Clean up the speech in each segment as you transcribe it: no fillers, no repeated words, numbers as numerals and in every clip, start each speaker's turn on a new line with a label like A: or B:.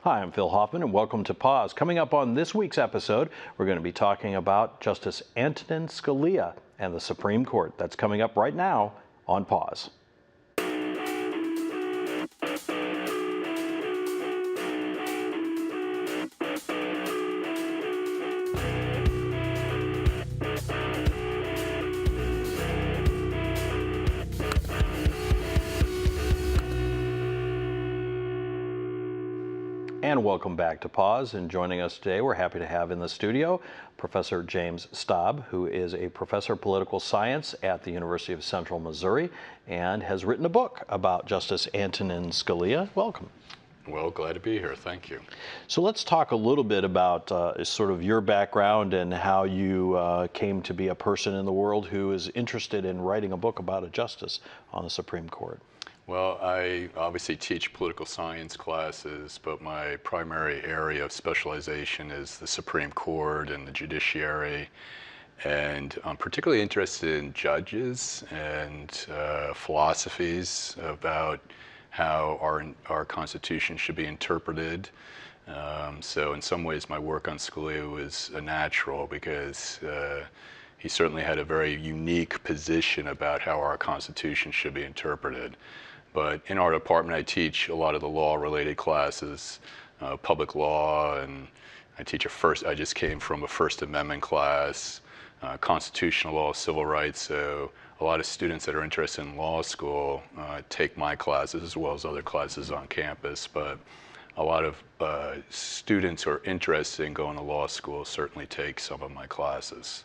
A: Hi, I'm Phil Hoffman, and welcome to Pause. Coming up on this week's episode, we're going to be talking about Justice Antonin Scalia and the Supreme Court. That's coming up right now on Pause. And welcome back to Pause. And joining us today, we're happy to have in the studio Professor James Staab, who is a professor of political science at the University of Central Missouri and has written a book about Justice Antonin Scalia. Welcome.
B: Well, glad to be here. Thank you.
A: So let's talk a little bit about sort of your background and how you came to be a person in the world who is interested in writing a book about a justice on the Supreme Court.
B: Well, I obviously teach political science classes, but my primary area of specialization is the Supreme Court and the judiciary. And I'm particularly interested in judges and philosophies about how our Constitution should be interpreted. So in some ways, my work on Scalia was a natural because he certainly had a very unique position about how our Constitution should be interpreted. But in our department, I teach a lot of the law-related classes, public law, and I just came from a First Amendment class, constitutional law, civil rights. So a lot of students that are interested in law school take my classes as well as other classes on campus. But a lot of students who are interested in going to law school certainly take some of my classes.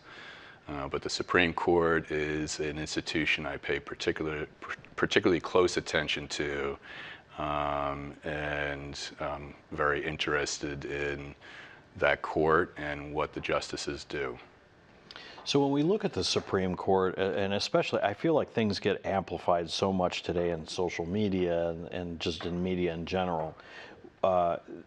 B: But the Supreme Court is an institution I pay particularly close attention to, and I'm very interested in that court and what the justices do.
A: So when we look at the Supreme Court, and especially, I feel like things get amplified so much today in social media and just in media in general.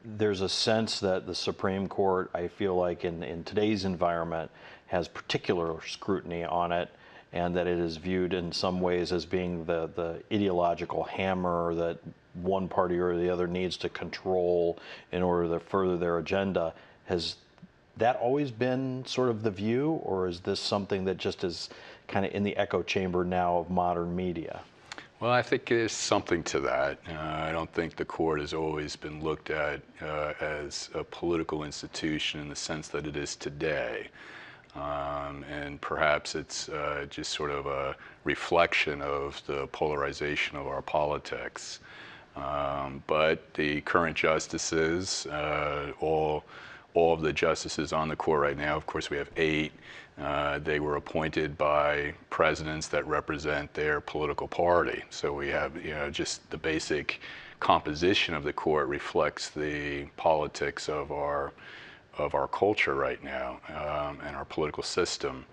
A: There's a sense that the Supreme Court, I feel like in today's environment, has particular scrutiny on it, and that it is viewed in some ways as being the ideological hammer that one party or the other needs to control in order to further their agenda. Has that always been sort of the view, or is this something that just is kind of in the echo chamber now of modern media?
B: Well, I think there's something to that. I don't think the court has always been looked at as a political institution in the sense that it is today. And perhaps it's just sort of a reflection of the polarization of our politics. But the current justices, all of the justices on the court right now, of course we have 8, they were appointed by presidents that represent their political party. So we have, just the basic composition of the court reflects the politics of our culture right now, and our political system.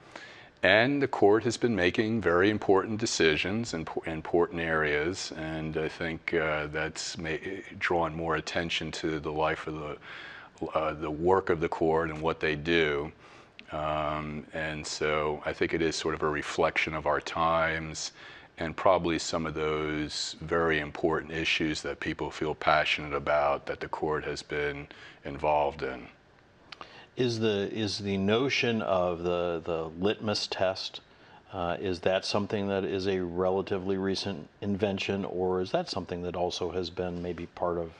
B: And the court has been making very important decisions in important areas, and I think that's drawn more attention to the life of the work of the court and what they do. And so I think it is sort of a reflection of our times and probably some of those very important issues that people feel passionate about that the court has been involved in.
A: Is the notion of the litmus test, is that something that is a relatively recent invention, or is that something that also has been maybe part of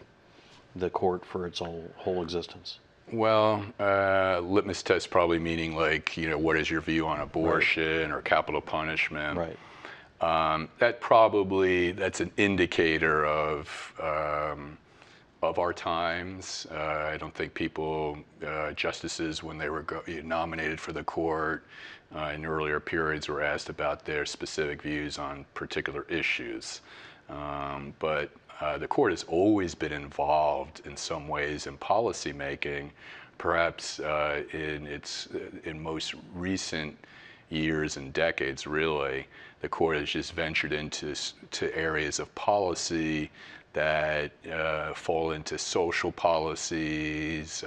A: the court for its whole existence?
B: Well, litmus test probably meaning like, what is your view on abortion, right, or capital punishment?
A: Right.
B: That's an indicator of our times. I don't think justices, when they were nominated for the court in earlier periods, were asked about their specific views on particular issues. But the court has always been involved in some ways in policy making. Perhaps in most recent years and decades, really, the court has just ventured into areas of policy that fall into social policies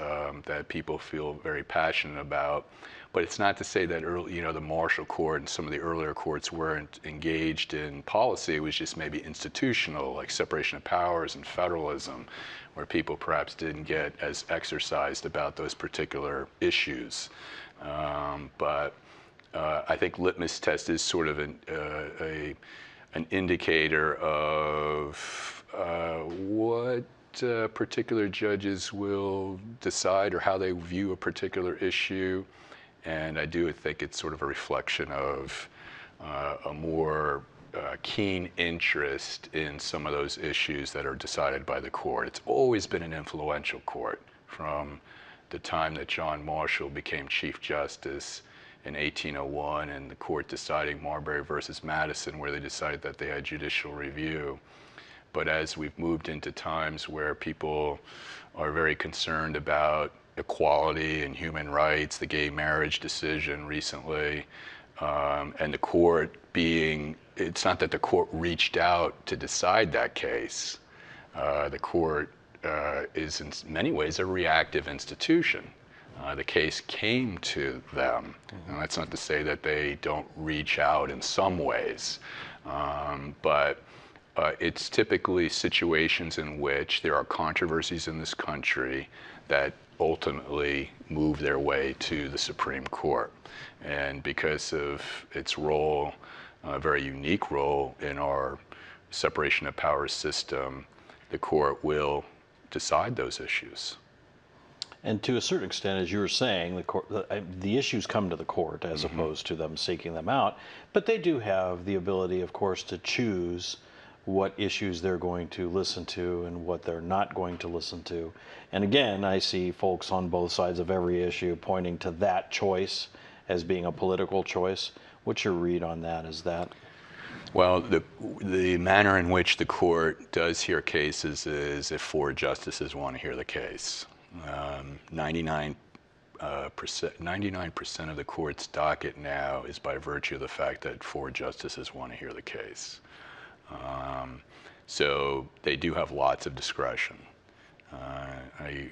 B: that people feel very passionate about. But it's not to say that the Marshall Court and some of the earlier courts weren't engaged in policy. It was just maybe institutional, like separation of powers and federalism, where people perhaps didn't get as exercised about those particular issues. But I think litmus test is sort of an indicator of what particular judges will decide or how they view a particular issue. And I do think it's sort of a reflection of a more keen interest in some of those issues that are decided by the court. It's always been an influential court from the time that John Marshall became Chief Justice in 1801 and the court deciding Marbury versus Madison, where they decided that they had judicial review. But as we've moved into times where people are very concerned about equality and human rights, the gay marriage decision recently, and the court being, it's not that the court reached out to decide that case. The court is in many ways a reactive institution. The case came to them. And that's not to say that they don't reach out in some ways, but it's typically situations in which there are controversies in this country that ultimately move their way to the Supreme Court. And because of its role, a very unique role in our separation of powers system, the court will decide those issues.
A: And to a certain extent, as you were saying, the issues come to the court as opposed to them seeking them out. But they do have the ability, of course, to choose what issues they're going to listen to and what they're not going to listen to. And again, I see folks on both sides of every issue pointing to that choice as being a political choice. What's your read on that? Is that?
B: Well, the manner in which the court does hear cases is if 4 justices want to hear the case. 99% of the court's docket now is by virtue of the fact that 4 justices want to hear the case. So they do have lots of discretion. I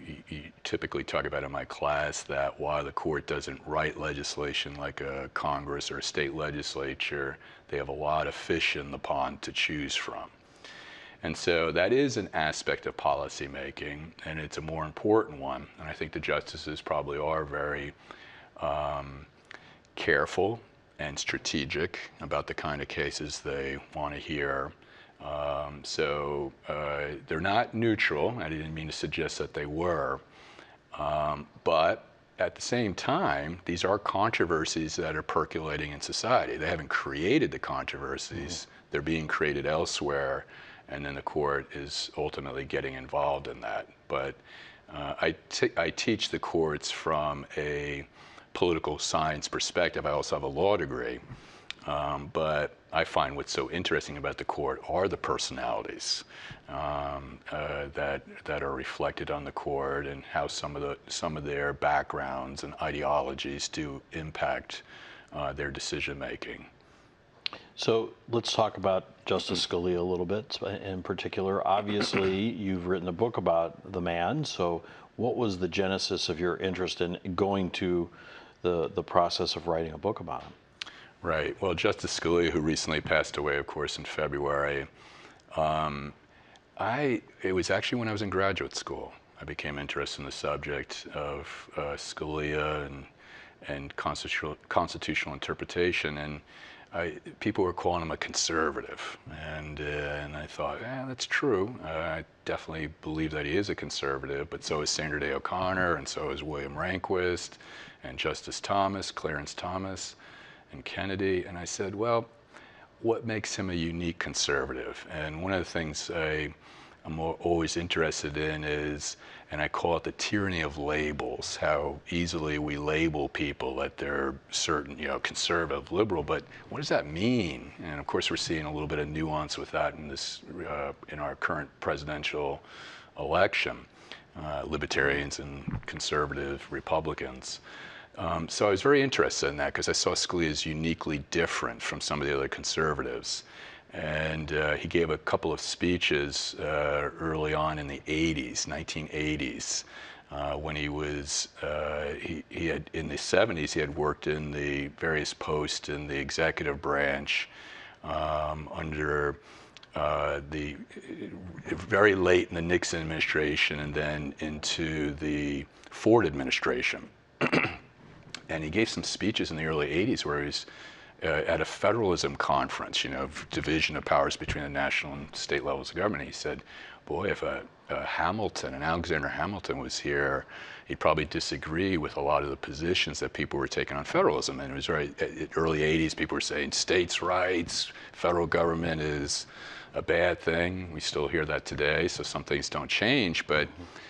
B: typically talk about in my class that while the court doesn't write legislation like a Congress or a state legislature, they have a lot of fish in the pond to choose from. And so that is an aspect of policymaking, and it's a more important one. And I think the justices probably are very careful and strategic about the kind of cases they want to hear. So they're not neutral. I didn't mean to suggest that they were. But at the same time, these are controversies that are percolating in society. They haven't created the controversies. They're being created elsewhere. And then the court is ultimately getting involved in that. But I teach the courts from a political science perspective. I also have a law degree. But I find what's so interesting about the court are the personalities that are reflected on the court and how some of their backgrounds and ideologies do impact their decision making.
A: So let's talk about Justice Scalia a little bit in particular. Obviously, you've written a book about the man. So what was the genesis of your interest in going to the process of writing a book about him?
B: Right. Well, Justice Scalia, who recently passed away, of course, in February, it was actually when I was in graduate school. I became interested in the subject of Scalia and constitutional interpretation. And people were calling him a conservative, and I thought, yeah, that's true. I definitely believe that he is a conservative, but so is Sandra Day O'Connor, and so is William Rehnquist, and Justice Thomas, Clarence Thomas, and Kennedy. And I said, well, what makes him a unique conservative? And one of the things I'm always interested in is, and I call it the tyranny of labels, how easily we label people that they're certain, conservative, liberal, but what does that mean? And of course, we're seeing a little bit of nuance with that in our current presidential election, libertarians and conservative Republicans. So I was very interested in that because I saw Scalia as uniquely different from some of the other conservatives. And he gave a couple of speeches early on in the 1980s, When he was, he had, in the 70s, he had worked in the various posts in the executive branch under the very late in the Nixon administration and then into the Ford administration. And he gave some speeches in the early 80s where he was at a federalism conference, you know, division of powers between the national and state levels of government. He said, boy, if an Alexander Hamilton was here, he'd probably disagree with a lot of the positions that people were taking on federalism. And it was very, early 80s, people were saying states' rights, federal government is a bad thing. We still hear that today, so some things don't change. But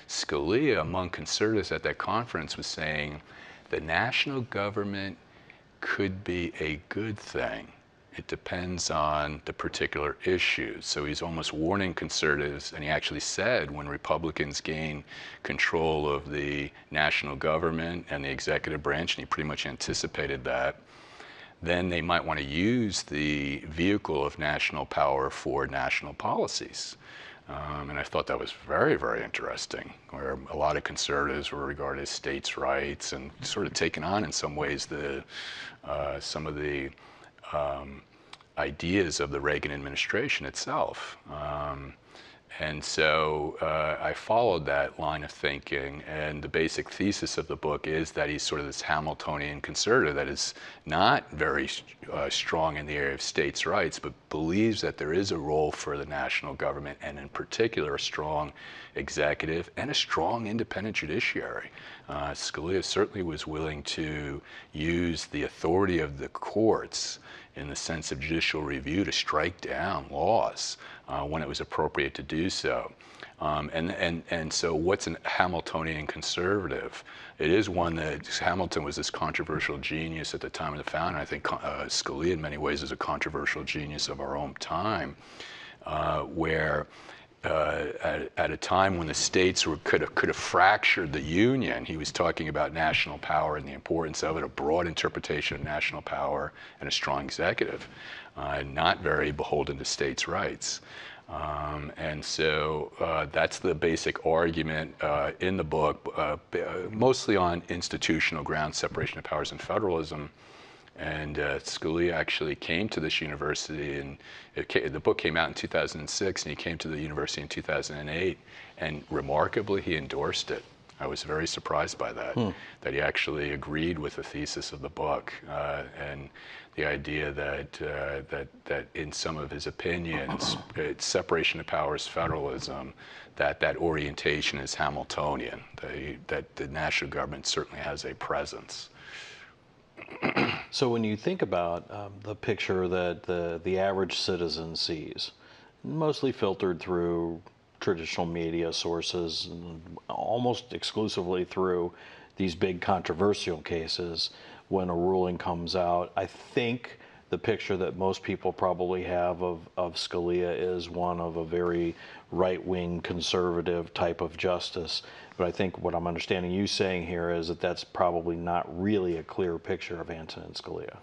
B: Scalia, among conservatives at that conference, was saying the national government could be a good thing. It depends on the particular issues. So he's almost warning conservatives, and he actually said when Republicans gain control of the national government and the executive branch, and he pretty much anticipated that, then they might want to use the vehicle of national power for national policies. And I thought that was very, very interesting, where a lot of conservatives were regarded as states' rights and sort of taken on in some ways some of the ideas of the Reagan administration itself. And so I followed that line of thinking, and the basic thesis of the book is that he's sort of this Hamiltonian conservative that is not very strong in the area of states' rights, but believes that there is a role for the national government, and in particular a strong executive and a strong independent judiciary. Scalia certainly was willing to use the authority of the courts in the sense of judicial review to strike down laws when it was appropriate to do so. And so what's a Hamiltonian conservative? It is one that Hamilton was this controversial genius at the time of the founding. I think Scalia in many ways is a controversial genius of our own time, where at a time when the states could have fractured the Union, he was talking about national power and the importance of it, a broad interpretation of national power and a strong executive, not very beholden to states' rights. And so that's the basic argument in the book, mostly on institutional grounds, separation of powers and federalism. And Scalia actually came to this university, and the book came out in 2006, and he came to the university in 2008, and remarkably, he endorsed it. I was very surprised by that, that he actually agreed with the thesis of the book, and the idea that in some of his opinions, it's separation of powers, federalism, that orientation is Hamiltonian, that the national government certainly has a presence.
A: So when you think about the picture that the average citizen sees, mostly filtered through traditional media sources, and almost exclusively through these big controversial cases, when a ruling comes out, I think the picture that most people probably have of Scalia is one of a very right-wing conservative type of justice. But I think what I'm understanding you saying here is that that's probably not really a clear picture of Antonin Scalia.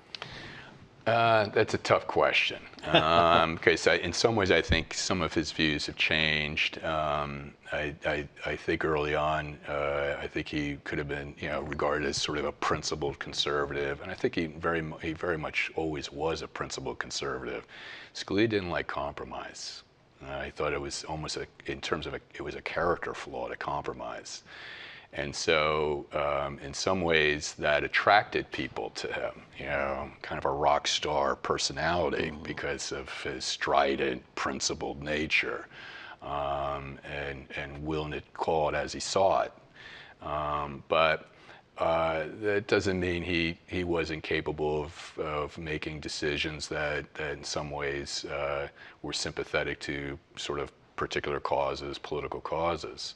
B: That's a tough question, because in some ways I think some of his views have changed. I think early on, I think he could have been, regarded as sort of a principled conservative, and I think he very much always was a principled conservative. Scalia didn't like compromise. I thought it was almost in terms of it was a character flaw to compromise. And so in some ways that attracted people to him, kind of a rock star personality because of his strident, principled nature, and willing to call it as he saw it. But that doesn't mean he wasn't capable of making decisions that in some ways were sympathetic to sort of particular causes, political causes.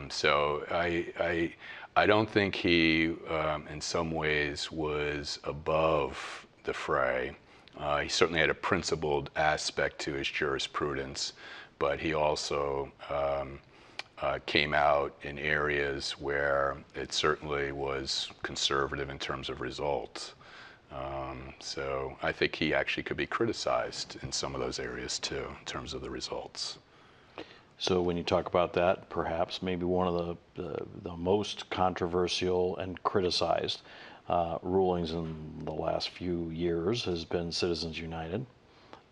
B: So I don't think he, in some ways, was above the fray. He certainly had a principled aspect to his jurisprudence, but he also came out in areas where it certainly was conservative in terms of results. So I think he actually could be criticized in some of those areas too, in terms of the results.
A: So when you talk about that, perhaps maybe one of the most controversial and criticized rulings in the last few years has been Citizens United.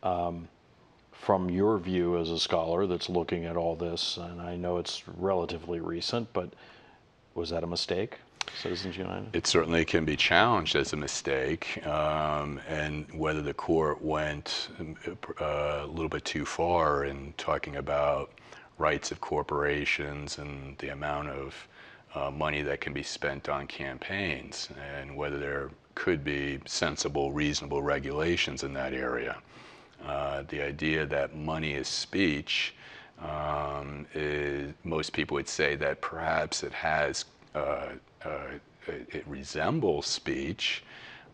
A: From your view as a scholar that's looking at all this, and I know it's relatively recent, but was that a mistake, Citizens United?
B: It certainly can be challenged as a mistake, and whether the court went a little bit too far in talking about rights of corporations and the amount of money that can be spent on campaigns, and whether there could be sensible, reasonable regulations in that area. The idea that money is speech, most people would say that perhaps it has it resembles speech,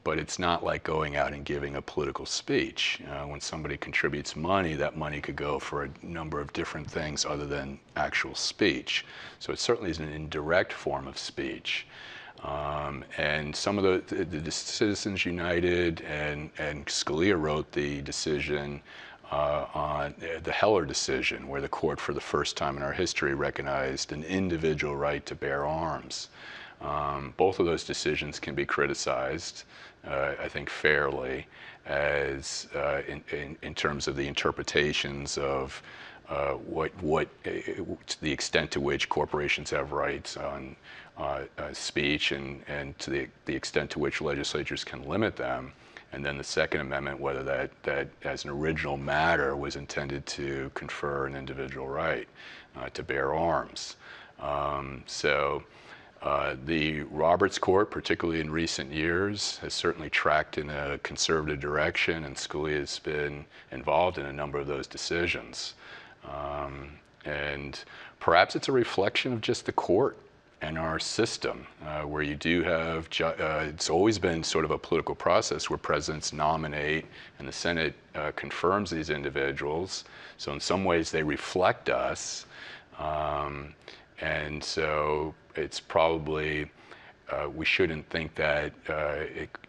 B: but it's not like going out and giving a political speech. When somebody contributes money, that money could go for a number of different things other than actual speech. So it certainly is an indirect form of speech. And some of the Citizens United and Scalia wrote the decision on the Heller decision, where the court for the first time in our history recognized an individual right to bear arms. Both of those decisions can be criticized, I think fairly, as in terms of the interpretations of to the extent to which corporations have rights on speech, and to the extent to which legislatures can limit them. And then the Second Amendment, whether that as an original matter was intended to confer an individual right to bear arms. The Roberts Court, particularly in recent years, has certainly tracked in a conservative direction, and Scalia has been involved in a number of those decisions. And perhaps it's a reflection of just the court and our system, where you do have, it's always been sort of a political process where presidents nominate and the Senate confirms these individuals. So in some ways they reflect us. And so it's probably, we shouldn't think that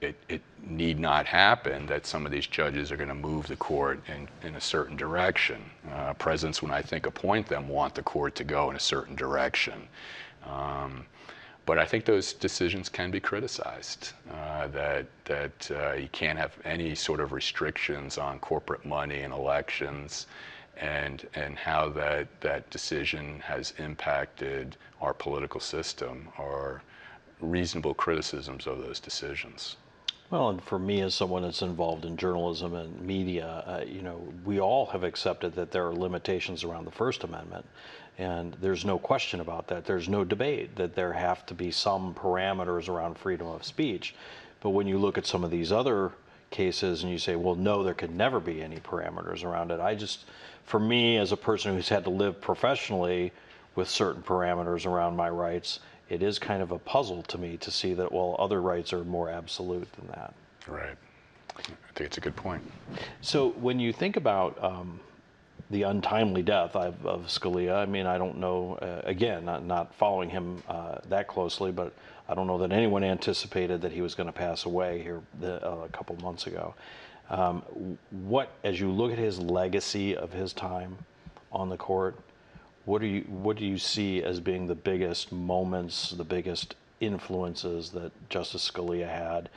B: it need not happen, that some of these judges are going to move the court in a certain direction. Presidents, when I think appoint them, want the court to go in a certain direction. But I think those decisions can be criticized, that you can't have any sort of restrictions on corporate money and elections, and how that decision has impacted our political system, are reasonable criticisms of those decisions.
A: Well, and for me, as someone that's involved in journalism and media, we all have accepted that there are limitations around the First Amendment, and there's no question about that. There's no debate that there have to be some parameters around freedom of speech. But when you look at some of these other cases and you say, well, no, there could never be any parameters around it. For me, as a person who's had to live professionally with certain parameters around my rights, it is kind of a puzzle to me to see that, well, other rights are more absolute than that.
B: Right. I think it's a good point.
A: So when you think about the untimely death of Scalia, I mean, I don't know, again, not following him that closely, but I don't know that anyone anticipated that he was going to pass away here a couple months ago. As you look at his legacy of his time on the court, what do you see as being the biggest moments, the biggest influences that Justice Scalia had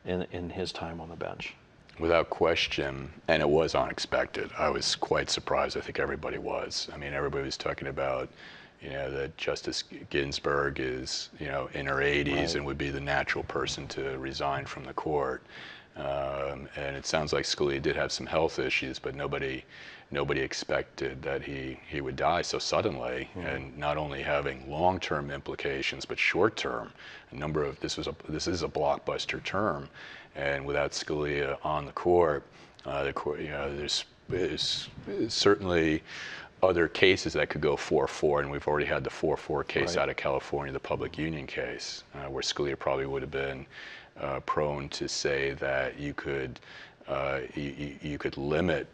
A: in his time on the bench?
B: Without question, and it was unexpected. I was quite surprised. I think everybody was. I mean, everybody was talking about, that Justice Ginsburg is, in her 80s, right, and would be the natural person to resign from the court. And it sounds like Scalia did have some health issues, but nobody expected that he would die so suddenly, and not only having long-term implications, but short-term. This is a blockbuster term, and without Scalia on the court, there's certainly other cases that could go 4-4, and we've already had the 4-4 case, right, out of California, the public union case, where Scalia probably would have been prone to say that you could limit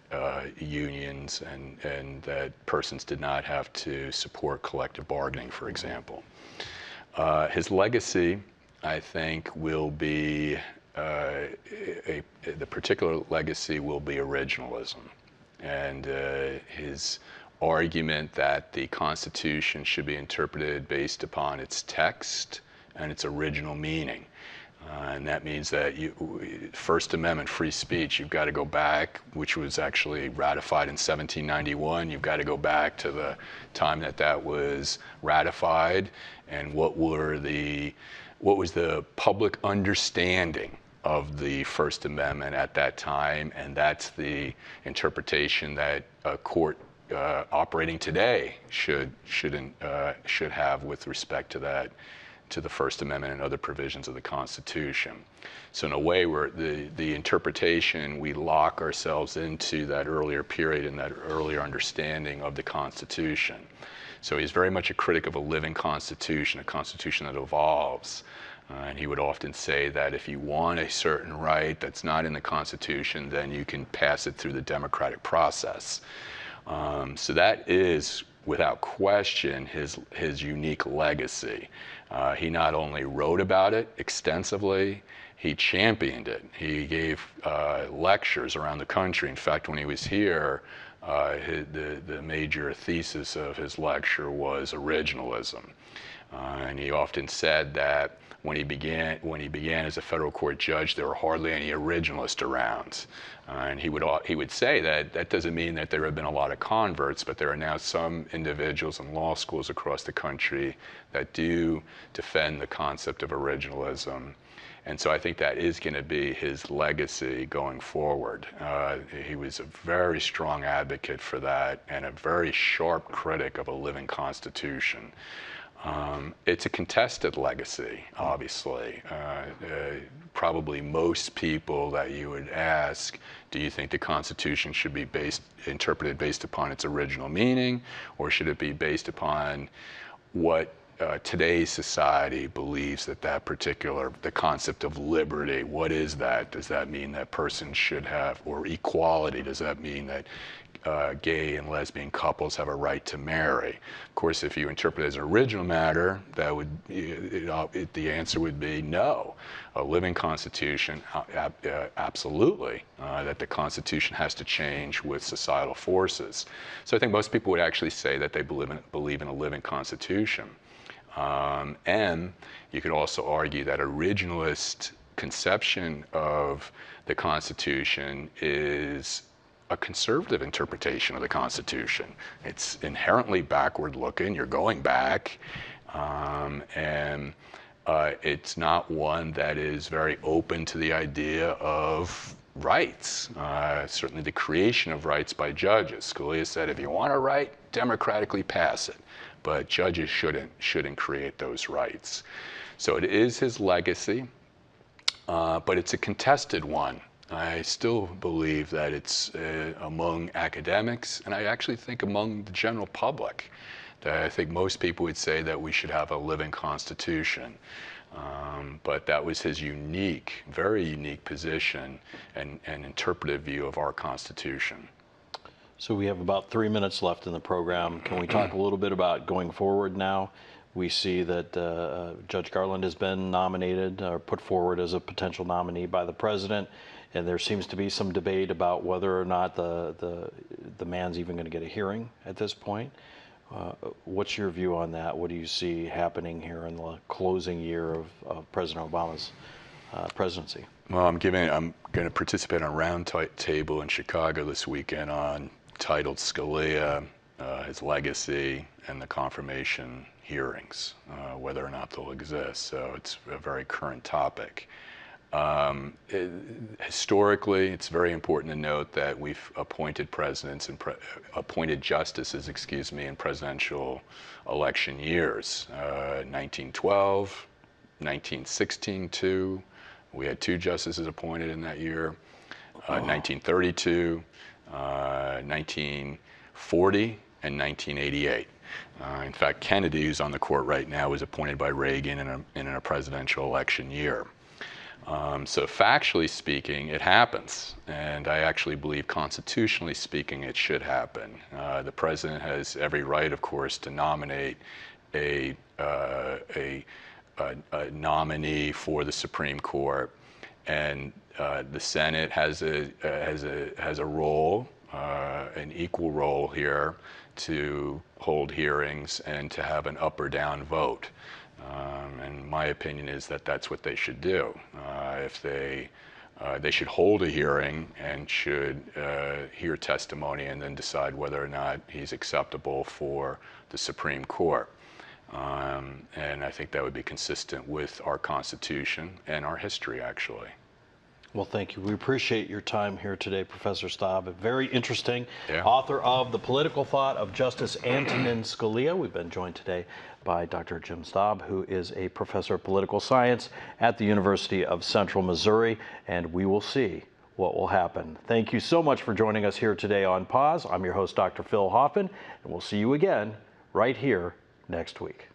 B: unions, and that persons did not have to support collective bargaining, for example. His legacy, I think, will be the particular legacy will be originalism, and his argument that the Constitution should be interpreted based upon its text and its original meaning. And that means that First Amendment free speech, you've got to go back, which was actually ratified in 1791. You've got to go back to the time that that was ratified, and what was the public understanding of the First Amendment at that time, and that's the interpretation that a court operating today should have with respect to that, to the First Amendment and other provisions of the Constitution. So in a way, the interpretation, we lock ourselves into that earlier period and that earlier understanding of the Constitution. So he's very much a critic of a living Constitution, a Constitution that evolves. And he would often say that if you want a certain right that's not in the Constitution, then you can pass it through the democratic process. So that is, without question, his unique legacy. He not only wrote about it extensively, he championed it. He gave lectures around the country. In fact, when he was here, the major thesis of his lecture was originalism. And he often said that when he began as a federal court judge, there were hardly any originalists around. And he would say that that doesn't mean that there have been a lot of converts, but there are now some individuals in law schools across the country that do defend the concept of originalism. And so I think that is going to be his legacy going forward. He was a very strong advocate for that and a very sharp critic of a living Constitution. It's a contested legacy, obviously. Probably most people that you would ask, do you think the Constitution should be interpreted based upon its original meaning, or should it be based upon what today's society believes that the concept of liberty, what is that? Does that mean that persons should have, or equality, does that mean that gay and lesbian couples have a right to marry? Of course, if you interpret it as an original matter, that would, the answer would be no. A living Constitution, absolutely, that the Constitution has to change with societal forces. So I think most people would actually say that they believe in a living Constitution. And you could also argue that originalist conception of the Constitution is a conservative interpretation of the Constitution. It's inherently backward looking, you're going back, and it's not one that is very open to the idea of rights, certainly the creation of rights by judges. Scalia said, if you want a right, democratically pass it, but judges shouldn't create those rights. So it is his legacy, but it's a contested one. I still believe that it's among academics, and I actually think among the general public, that I think most people would say that we should have a living Constitution. But that was his unique, very unique position and interpretive view of our Constitution.
A: So we have about 3 minutes left in the program. Can we talk a little bit about going forward now? We see that Judge Garland has been nominated or put forward as a potential nominee by the president, and there seems to be some debate about whether or not the man's even going to get a hearing at this point. What's your view on that? What do you see happening here in the closing year of President Obama's presidency?
B: Well, I'm going to participate on a round table in Chicago this weekend titled Scalia, his legacy, and the confirmation hearings, whether or not they'll exist. So it's a very current topic. Historically, it's very important to note that we've appointed presidents and appointed justices, in presidential election years. 1912, 1916, two. We had 2 justices appointed in that year. 1932, 1940, and 1988. In fact, Kennedy, who's on the court right now, was appointed by Reagan in a presidential election year. So factually speaking, it happens, and I actually believe constitutionally speaking it should happen. The president has every right, of course, to nominate a nominee for the Supreme Court, and the Senate has a role an equal role here to hold hearings and to have an up or down vote. And my opinion is that that's what they should do. If they should hold a hearing and should hear testimony and then decide whether or not he's acceptable for the Supreme Court. And I think that would be consistent with our Constitution and our history, actually.
A: Well, thank you. We appreciate your time here today, Professor Staab. Very interesting.
B: Yeah.
A: Author of The Political Thought of Justice Antonin Scalia. We've been joined today by Dr. Jim Staab, who is a professor of political science at the University of Central Missouri, and we will see what will happen. Thank you so much for joining us here today on Pause. I'm your host, Dr. Phil Hoffman, and we'll see you again right here next week.